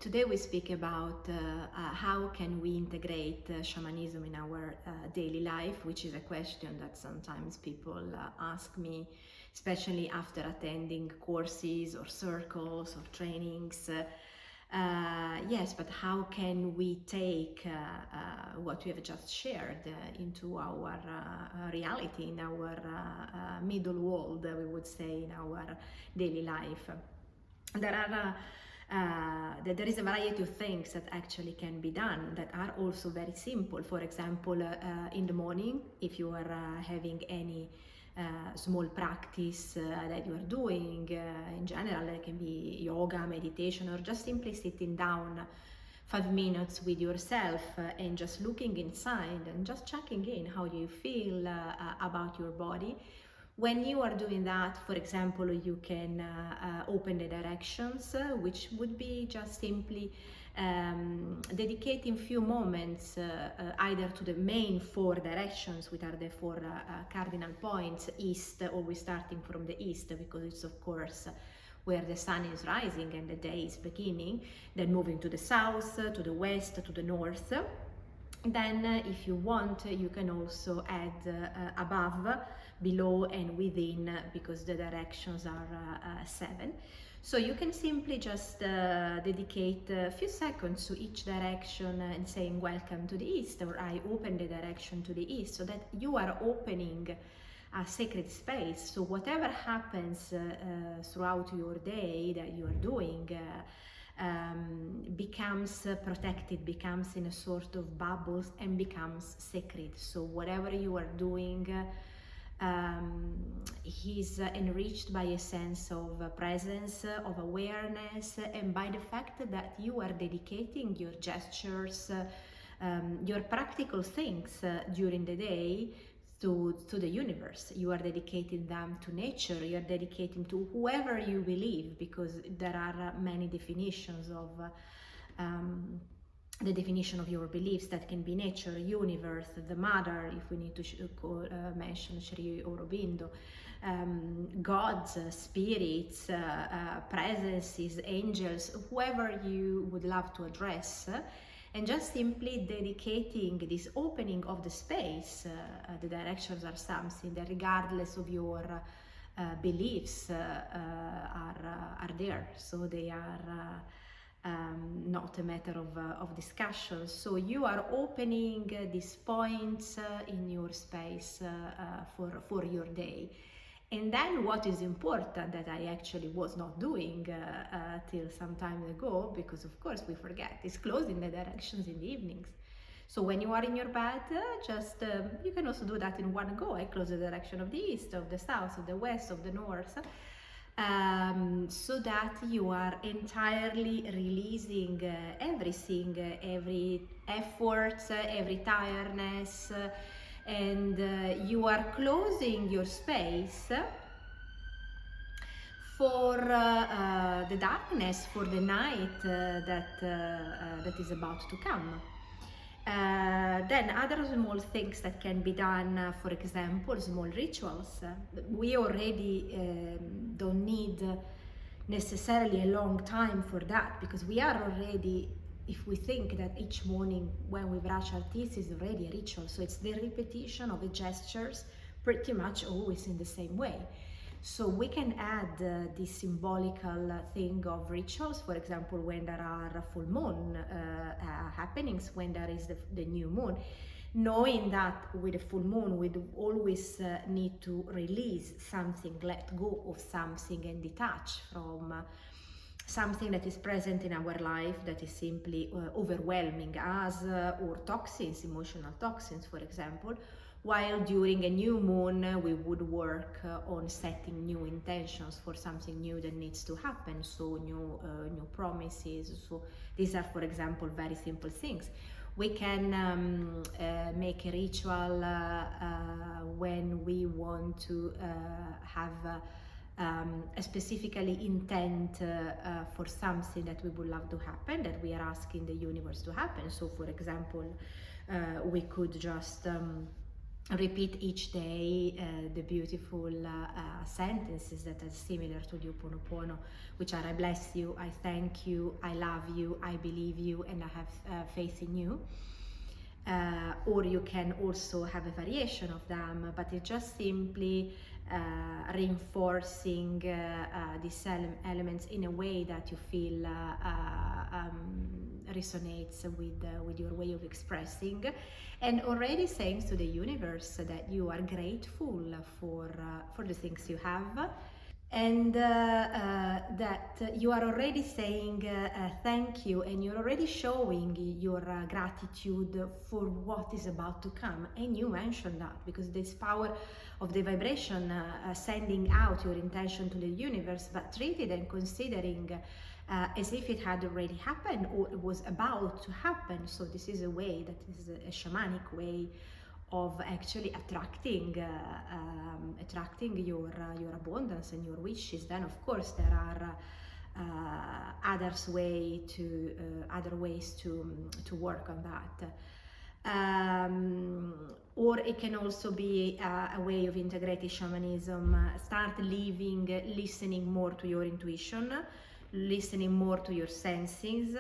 Today we speak about how can we integrate shamanism in our daily life, which is a question that sometimes people ask me, especially after attending courses or circles or trainings. Yes, but how can we take what we have just shared into our reality, in our middle world, we would say, in our daily life? There is a variety of things that actually can be done that are also very simple. For example, in the morning, if you are having any small practice that you are doing, in general, it can be yoga, meditation, or just simply sitting down 5 minutes with yourself and just looking inside and just checking in how you feel about your body. When you are doing that, for example, you can open the directions, which would be just simply dedicating few moments either to the main 4 directions, which are the 4 cardinal points, east, always starting from the east, because it's of course where the sun is rising and the day is beginning, then moving to the south, to the west, to the north. Then if you want, you can also add above, below and within, because the directions are 7. So you can simply just dedicate a few seconds to each direction and saying welcome to the east, or I open the direction to the east, so that you are opening a sacred space. So whatever happens throughout your day that you are doing becomes protected, becomes in a sort of bubbles and becomes sacred. So whatever you are doing is enriched by a sense of presence, of awareness, and by the fact that you are dedicating your gestures, your practical things during the day to the universe. You are dedicating them to nature, you are dedicating to whoever you believe, because there are many definitions of the definition of your beliefs that can be nature, universe, the mother, if we need to mention Sri Aurobindo, gods, spirits, presences, angels, whoever you would love to address, and just simply dedicating this opening of the space. The directions are something that, regardless of your beliefs, are there, so they are not a matter of discussion. So you are opening these points in your space for your day. And then what is important, that I actually was not doing till some time ago, because of course we forget, is closing the directions in the evenings. So when you are in your bed, you can also do that in one go. I close the direction of the east, of the south, of the west, of the north, so that you are entirely releasing everything, every effort, every tiredness, and you are closing your space for the darkness, for the night that is about to come. Then other small things that can be done, for example, small rituals. We already don't need necessarily a long time for that, because we are already, if we think that each morning when we brush our teeth is already a ritual, so it's the repetition of the gestures pretty much always in the same way. So we can add this symbolical thing of rituals, for example, when there are full moon happenings, when there is the new moon, knowing that with a full moon we always need to release something, let go of something, and detach from something that is present in our life that is simply overwhelming us, or toxins, emotional toxins, for example. While during a new moon we would work on setting new intentions for something new that needs to happen, so new promises. So these are, for example, very simple things. We can make a ritual when we want to have a specifically intent for something that we would love to happen, that we are asking the universe to happen. So for example, we could just repeat each day the beautiful sentences that are similar to the Ho'oponopono, which are: I bless you, I thank you, I love you, I believe you, and I have faith in you. Or you can also have a variation of them, but it's just simply reinforcing these elements in a way that you feel resonates with your way of expressing, and already saying to the universe that you are grateful for the things you have, and that you are already saying thank you, and you're already showing your gratitude for what is about to come. And you mentioned that because this power of the vibration, sending out your intention to the universe, but treated and considering as if it had already happened or it was about to happen. So this is a way that is a shamanic way of actually attracting your abundance and your wishes. Then of course there are other ways to work on that. Or it can also be a way of integrating shamanism. Start listening more to your intuition, listening more to your senses,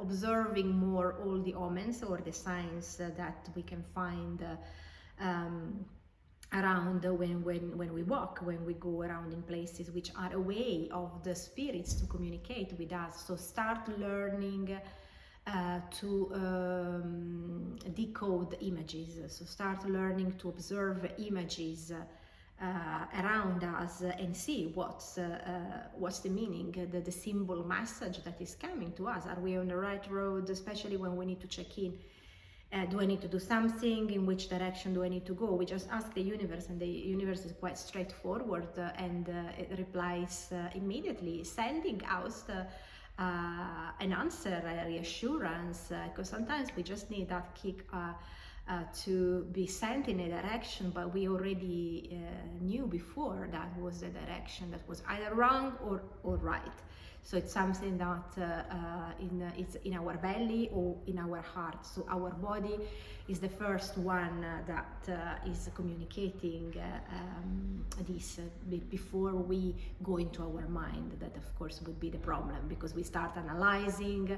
observing more all the omens or the signs that we can find around when we walk, when we go around in places, which are a way of the spirits to communicate with us. So start learning to decode images. So start learning to observe images around us and see what's the meaning, the symbol message that is coming to us. Are we on the right road, especially when we need to check in? Do I need to do something? In which direction do I need to go? We just ask the universe, and the universe is quite straightforward, and it replies immediately, sending us an answer, a reassurance, because sometimes we just need that kick to be sent in a direction, but we already knew before that was the direction that was either wrong or right. So it's something that it's in our belly or in our heart. So our body is the first one that is communicating this before we go into our mind. That of course would be the problem, because we start analyzing,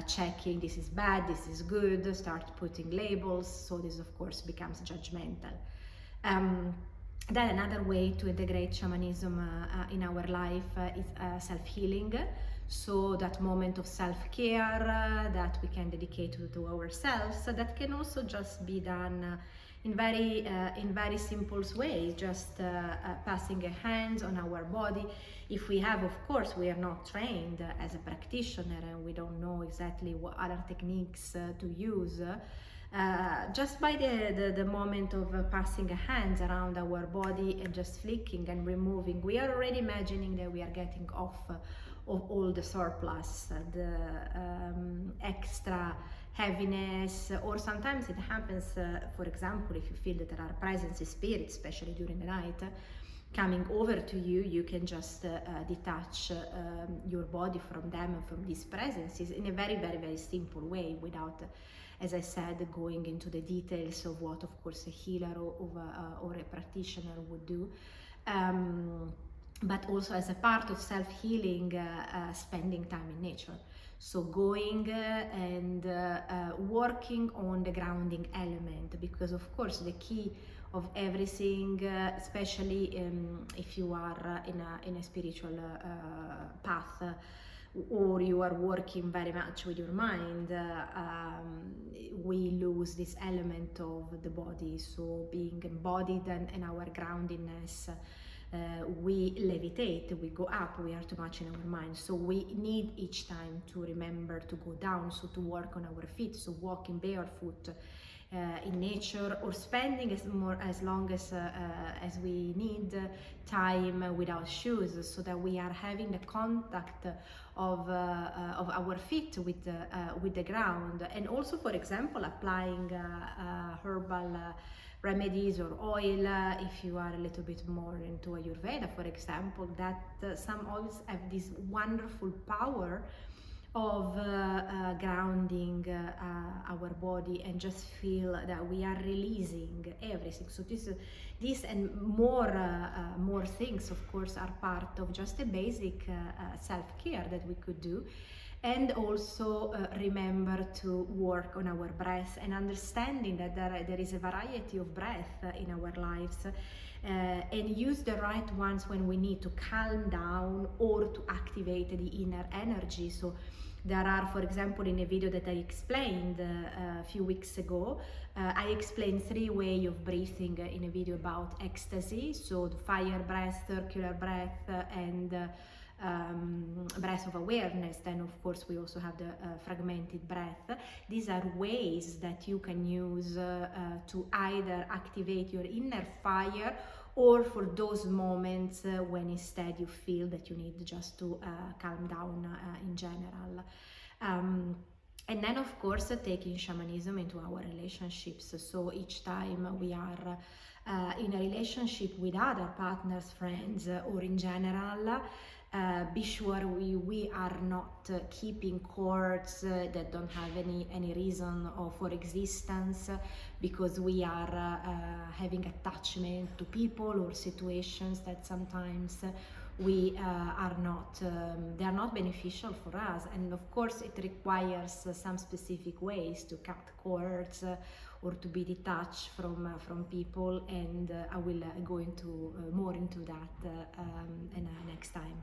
checking, this is bad, this is good, start putting labels, so this of course becomes judgmental. Then another way to integrate shamanism in our life is self-healing. So that moment of self-care that we can dedicate to ourselves, that can also just be done in very simple ways, just passing a hand on our body. If we have, of course, we are not trained as a practitioner and we don't know exactly what other techniques to use. Just by the moment of passing a hand around our body and just flicking and removing, we are already imagining that we are getting off of all the surplus, the extra heaviness. Or sometimes it happens, for example, if you feel that there are presences, spirits, especially during the night, coming over to you, you can just detach your body from them and from these presences in a very simple way, without, as I said, going into the details of what, of course, a healer or a practitioner would do. But also as a part of self-healing, spending time in nature. So going and working on the grounding element, because of course the key of everything, especially if you are in a spiritual path, or you are working very much with your mind, we lose this element of the body. So being embodied and our groundedness, we levitate, we go up, we are too much in our mind. So we need each time to remember to go down, so to work on our feet, so walking barefoot in nature, or spending as long as we need time without shoes, so that we are having the contact of our feet with the ground. And also, for example, applying herbal remedies or oil, if you are a little bit more into Ayurveda, for example, that some oils have this wonderful power of grounding our body and just feel that we are releasing everything. So this and more things, of course, are part of just a basic self-care that we could do. And also remember to work on our breath and understanding that there is a variety of breath in our lives, and use the right ones when we need to calm down or to activate the inner energy. So there are, for example, in a video that I explained a few weeks ago, I explained 3 ways of breathing in a video about ecstasy. So the fire breath, circular breath, and breath of awareness. Then of course we also have the fragmented breath. These are ways that you can use to either activate your inner fire, or for those moments when instead you feel that you need just to calm down in general. And then of course taking shamanism into our relationships. So each time we are in a relationship with other partners, friends, or in general, be sure we are not keeping cords that don't have any reason or for existence, because we are having attachment to people or situations that sometimes we are not they are not beneficial for us. And of course it requires some specific ways to cut cords or to be detached from people, and I will go into more into that next time.